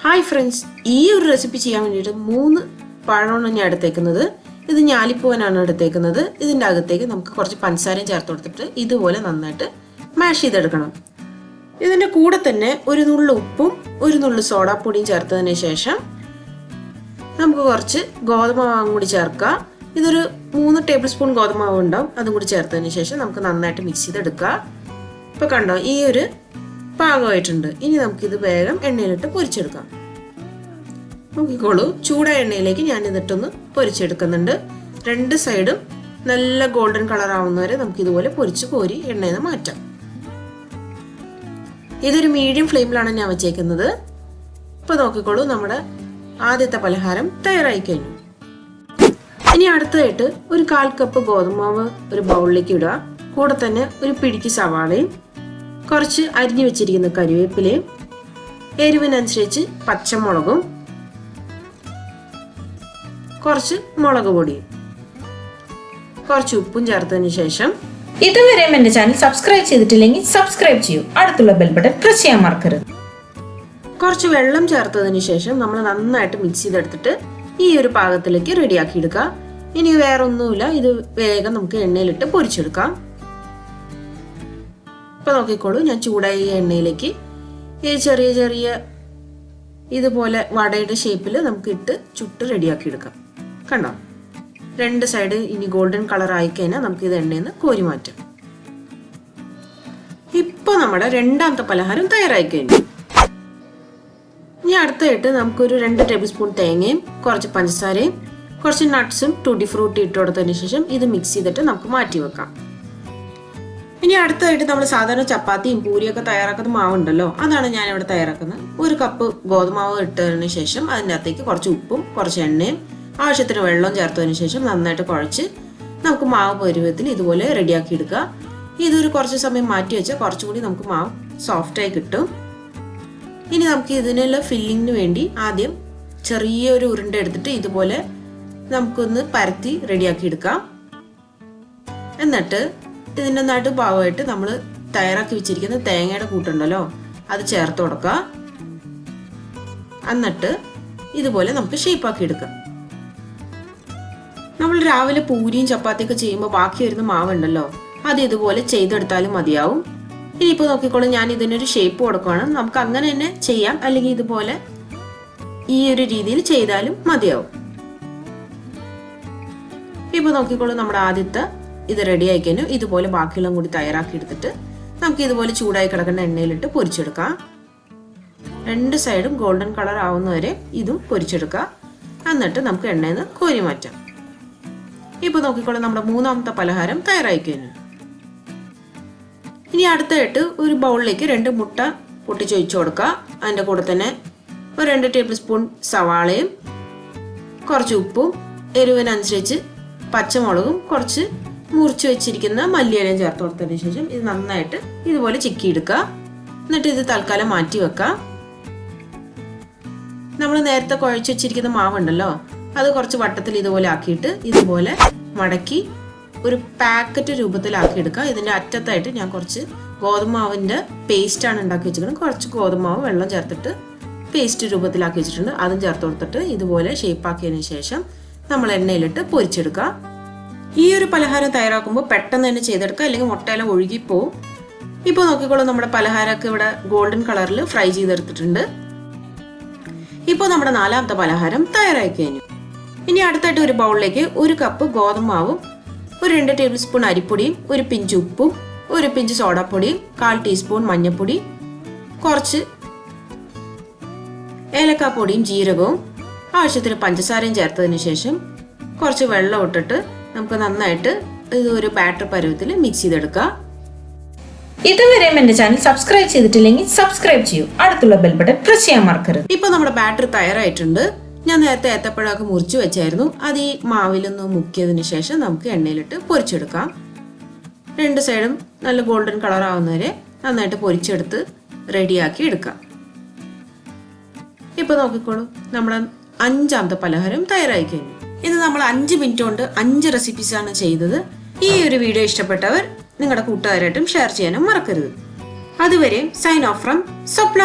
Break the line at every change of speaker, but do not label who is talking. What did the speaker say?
Hi friends, ഈ ഒരു recipe ചെയ്യാൻ വേണ്ടിയിട്ട് 3 പഴമാണ് ഞാൻ എടുത്തേക്കുന്നത്. ഇത് ഞാലിപ്പൂവനാണ് എടുത്തേക്കുന്നത്. ഇതിൻ്റെ അകത്തേക്ക് നമുക്ക് കുറച്ച് പഞ്ചസാരയും ചേർത്ത് കൊടുത്തിട്ട് ഇതുപോലെ നന്നായിട്ട് മാഷ് ചെയ്തെടുക്കണം. ഇതിൻ്റെ കൂടെ തന്നെ ഒരു നുള്ളു ഉപ്പും ഒരു നുള്ളു സോഡാപ്പൊടിയും ചേർത്തതിന് ശേഷം നമുക്ക് കുറച്ച് ഗോതമ്പ് കൂടി ചേർക്കാം. ഇതൊരു 3 ടേബിൾ സ്പൂൺ ഗോതമ്പ് ഉണ്ടാവും. അതും കൂടി ചേർത്തതിന് ശേഷം നമുക്ക് നന്നായിട്ട് മിക്സ് ചെയ്തെടുക്കുക. ഇപ്പോൾ കണ്ടോ, ഈ ഒരു പാകമായിട്ടുണ്ട്. ഇനി നമുക്കിത് വേഗം എണ്ണയിലിട്ട് പൊരിച്ചെടുക്കാം. നോക്കിക്കോളൂ, ചൂടായ എണ്ണയിലേക്ക് ഞാൻ ഇതിട്ടൊന്ന് പൊരിച്ചെടുക്കുന്നുണ്ട്. 2 സൈഡും നല്ല ഗോൾഡൻ കളർ ആവുന്നവരെ നമുക്ക് ഇതുപോലെ പൊരിച്ച് കോരി എണ്ണയിൽ നിന്ന് മാറ്റാം. ഇതൊരു മീഡിയം ഫ്ലെയിമിലാണ് ഞാൻ വെച്ചേക്കുന്നത്. ഇപ്പോൾ നോക്കിക്കോളൂ, നമ്മുടെ ആദ്യത്തെ പലഹാരം തയ്യാറായി കഴിഞ്ഞു. ഇനി അടുത്തതായിട്ട് ഒരു 1/4 കപ്പ് ഗോതമ്പ് മാവ് ഒരു ബൗളിലേക്ക് ഇടുക. കൂടെ തന്നെ ഒരു പിടിക്ക് സവാളയും കുറച്ച് അരിഞ്ഞു വെച്ചിരിക്കുന്ന കറിവേപ്പിലയും എരിവിനനുസരിച്ച് പച്ചമുളകും കുറച്ച് മുളക് പൊടിയും കുറച്ച് ഉപ്പും ചേർത്തതിന് ശേഷം
ഇതുവരെ എന്റെ ചാനൽ സബ്സ്ക്രൈബ് ചെയ്തിട്ടില്ലെങ്കിൽ സബ്സ്ക്രൈബ് ചെയ്യൂ. അടുത്തുള്ള ബെൽ ബട്ടൺ പ്രസ് ചെയ്യാൻ മറക്കരുത്.
കുറച്ച് വെള്ളം ചേർത്തതിന് ശേഷം നമ്മൾ നന്നായിട്ട് മിക്സ് ചെയ്തെടുത്തിട്ട് ഈ ഒരു പാകത്തിലേക്ക് റെഡിയാക്കി എടുക്കുക. ഇനി വേറെ ഒന്നുമില്ല, ഇത് വേഗം നമുക്ക് എണ്ണയിലിട്ട് പൊരിച്ചെടുക്കാം. ഇപ്പൊ നോക്കിക്കോളൂ, ഞാൻ ചൂടായ എണ്ണയിലേക്ക് ഈ ചെറിയ ചെറിയ ഇതുപോലെ വടയുടെ ഷേപ്പിൽ നമുക്ക് ഇട്ട് ചുട്ട് റെഡിയാക്കി എടുക്കാം. കണ്ടോ, 2 സൈഡ് ഇനി ഗോൾഡൻ കളർ ആയിക്കഴിഞ്ഞാൽ നമുക്ക് ഇത് എണ്ണയിൽ നിന്ന് കോരി മാറ്റാം. ഇപ്പൊ നമ്മുടെ രണ്ടാമത്തെ പലഹാരം തയ്യാറായി കഴിഞ്ഞു. ഇനി അടുത്തായിട്ട് നമുക്കൊരു 2 ടേബിൾ സ്പൂൺ തേങ്ങയും കുറച്ച് പഞ്ചസാരയും കുറച്ച് നട്ട്സും ടൂട്ടി ഫ്രൂട്ടി ഇട്ട് കൊടുത്തതിന് ശേഷം ഇത് മിക്സ് ചെയ്തിട്ട് നമുക്ക് മാറ്റി വെക്കാം. ഇനി അടുത്തതായിട്ട് നമ്മൾ സാധാരണ ചപ്പാത്തിയും പൂരിയൊക്കെ തയ്യാറാക്കുന്ന മാവുണ്ടല്ലോ, അതാണ് ഞാൻ ഇവിടെ തയ്യാറാക്കുന്നത്. 1 കപ്പ് ഗോതമ്പ് മാവ് ഇട്ടതിന് ശേഷം അതിൻ്റെ അകത്തേക്ക് കുറച്ച് ഉപ്പും കുറച്ച് എണ്ണയും ആവശ്യത്തിന് വെള്ളം ചേർത്തതിന് ശേഷം നന്നായിട്ട് കുഴച്ച് നമുക്ക് മാവ് പരുവത്തിൽ ഇതുപോലെ റെഡിയാക്കി എടുക്കുക. ഇതൊരു കുറച്ച് സമയം മാറ്റി വെച്ചാൽ കുറച്ചുകൂടി നമുക്ക് മാവ് സോഫ്റ്റായി കിട്ടും. ഇനി നമുക്ക് ഇതിനുള്ള ഫില്ലിങ്ങിന് വേണ്ടി ആദ്യം ചെറിയൊരു ഉരുണ്ട എടുത്തിട്ട് ഇതുപോലെ നമുക്കൊന്ന് പരത്തി റെഡിയാക്കി എടുക്കാം. എന്നിട്ട് ഇതിൻ്റെ നടുഭാഗമായിട്ട് നമ്മൾ തയ്യാറാക്കി വെച്ചിരിക്കുന്ന തേങ്ങയുടെ കൂട്ടുണ്ടല്ലോ, അത് ചേർത്ത് കൊടുക്കുക. എന്നിട്ട് ഇതുപോലെ നമുക്ക് ഷേപ്പാക്കി എടുക്കാം. നമ്മൾ രാവിലെ പൂരിയും ചപ്പാത്തിയൊക്കെ ചെയ്യുമ്പോൾ ബാക്കി വരുന്ന മാവുണ്ടല്ലോ, അത് ഇതുപോലെ ചെയ്തെടുത്താലും മതിയാവും. ഇനിയിപ്പോൾ നോക്കിക്കോളൂ, ഞാൻ ഇതിനൊരു ഷേപ്പ് കൊടുക്കുകയാണ്. നമുക്ക് അങ്ങനെ തന്നെ ചെയ്യാം, അല്ലെങ്കിൽ ഇതുപോലെ ഈ ഒരു രീതിയിൽ ചെയ്താലും മതിയാവും. ഇപ്പോൾ നോക്കിക്കോളൂ, നമ്മുടെ ആദ്യത്തെ ഇത് റെഡി ആയി കഴിഞ്ഞു. ഇതുപോലെ ബാക്കിയുള്ള കൂടി തയ്യാറാക്കി എടുത്തിട്ട് നമുക്ക് ഇതുപോലെ ചൂടായി കിടക്കുന്ന എണ്ണയിലിട്ട് പൊരിച്ചെടുക്കാം. 2 സൈഡും ഗോൾഡൻ കളർ ആവുന്നവരെ ഇതും പൊരിച്ചെടുക്കാം. എന്നിട്ട് നമുക്ക് എണ്ണയിൽ നിന്ന് കോരി മാറ്റാം. ഇപ്പോൾ നോക്കിക്കോളൂ, നമ്മുടെ മൂന്നാമത്തെ പലഹാരം തയ്യാറായി കഴിഞ്ഞു. ഇനി അടുത്തായിട്ട് ഒരു ബൗളിലേക്ക് 2 മുട്ട പൊട്ടിച്ചൊഴിച്ചു കൊടുക്കുക. അതിൻ്റെ കൂടെ തന്നെ ഒരു 2 ടേബിൾ സ്പൂൺ സവാളയും കുറച്ച് ഉപ്പും എരിവിനനുസരിച്ച് പച്ചമുളകും കുറച്ച് മുറിച്ച് വെച്ചിരിക്കുന്ന മല്ലിയിലയും ചേർത്ത് കൊടുത്തതിന് ശേഷം ഇത് നന്നായിട്ട് ഇതുപോലെ ചിക്കിയെടുക്കുക. എന്നിട്ട് ഇത് തൽക്കാലം മാറ്റി വെക്കാം. നമ്മൾ നേരത്തെ കുഴച്ച് വെച്ചിരിക്കുന്ന മാവുണ്ടല്ലോ, അത് കുറച്ച് വട്ടത്തിൽ ഇതുപോലെ ആക്കിയിട്ട് ഇതുപോലെ മടക്കി ഒരു പാക്കറ്റ് രൂപത്തിലാക്കി എടുക്കുക. ഇതിൻ്റെ അറ്റത്തായിട്ട് ഞാൻ കുറച്ച് ഗോതമ്പ് മാവിൻ്റെ പേസ്റ്റാണ് ഉണ്ടാക്കി വെച്ചിരിക്കുന്നത്. കുറച്ച് ഗോതമ്പ് മാവ് വെള്ളം ചേർത്തിട്ട് പേസ്റ്റ് രൂപത്തിലാക്കി വെച്ചിട്ടുണ്ട്. അതും ചേർത്ത് കൊടുത്തിട്ട് ഇതുപോലെ ഷേപ്പാക്കിയതിന് ശേഷം നമ്മൾ എണ്ണയിലിട്ട് പൊരിച്ചെടുക്കുക. ഈ ഒരു പലഹാരം തയ്യാറാക്കുമ്പോൾ പെട്ടെന്ന് തന്നെ ചെയ്തെടുക്കുക, അല്ലെങ്കിൽ മുട്ടയില ഒഴുകിപ്പോവും. ഇപ്പോൾ നോക്കിക്കോളൂ, നമ്മുടെ പലഹാരമൊക്കെ ഇവിടെ ഗോൾഡൻ കളറിൽ ഫ്രൈ ചെയ്തെടുത്തിട്ടുണ്ട്. ഇപ്പോൾ നമ്മുടെ 4ാമത്തെ പലഹാരം തയ്യാറായി കഴിഞ്ഞു. ഇനി അടുത്തായിട്ട് ഒരു ബൗളിലേക്ക് 1 കപ്പ് ഗോതമ്പ് മാവും ഒരു 2 ടേബിൾ സ്പൂൺ അരിപ്പൊടിയും ഒരു പിഞ്ച് ഉപ്പും ഒരു പിഞ്ച് സോഡാപ്പൊടിയും 1/4 ടീസ്പൂൺ മഞ്ഞൾപ്പൊടി കുറച്ച് ഏലക്കാപ്പൊടിയും ജീരകവും ആവശ്യത്തിന് പഞ്ചസാരയും ചേർത്തതിന് ശേഷം കുറച്ച് വെള്ളം ഇട്ടിട്ട് നമുക്ക് നന്നായിട്ട് ഇത് ഒരു ബാറ്റർ പരുവത്തിൽ മിക്സ് ചെയ്തെടുക്കാം.
ഇതുവരെ എന്റെ ചാനൽ സബ്സ്ക്രൈബ് ചെയ്തിട്ടില്ലെങ്കിൽ സബ്സ്ക്രൈബ് ചെയ്യൂ. അടുത്തുള്ള ബെൽ ബട്ടൺ പ്രസ് ചെയ്യാൻ മറക്കരുത്.
ഇപ്പൊ നമ്മുടെ ബാറ്റർ തയ്യാറായിട്ടുണ്ട്. ഞാൻ നേരത്തെ ഏത്തപ്പഴമൊക്കെ മുറിച്ച് വെച്ചായിരുന്നു. അത് ഈ മാവിലൊന്ന് മുക്കിയതിന് ശേഷം നമുക്ക് എണ്ണയിലിട്ട് പൊരിച്ചെടുക്കാം. 2 സൈഡും നല്ല ഗോൾഡൻ കളർ ആവുന്നവരെ നന്നായിട്ട് പൊരിച്ചെടുത്ത് റെഡിയാക്കി എടുക്കാം. ഇപ്പൊ നോക്കിക്കോളൂ, നമ്മുടെ 5ാമത്തെ പലഹാരം തയ്യാറായി കഴിഞ്ഞു. ഇത് നമ്മൾ 5 മിനിറ്റ് കൊണ്ട് 5 റെസിപ്പീസാണ് ചെയ്തത്. ഈ ഒരു വീഡിയോ ഇഷ്ടപ്പെട്ടവർ നിങ്ങളുടെ കൂട്ടുകാരായിട്ടും ഷെയർ ചെയ്യാനും മറക്കരുത്. അതുവരെ സൈൻ ഓഫ് ഫ്രം സ്വപ്ന.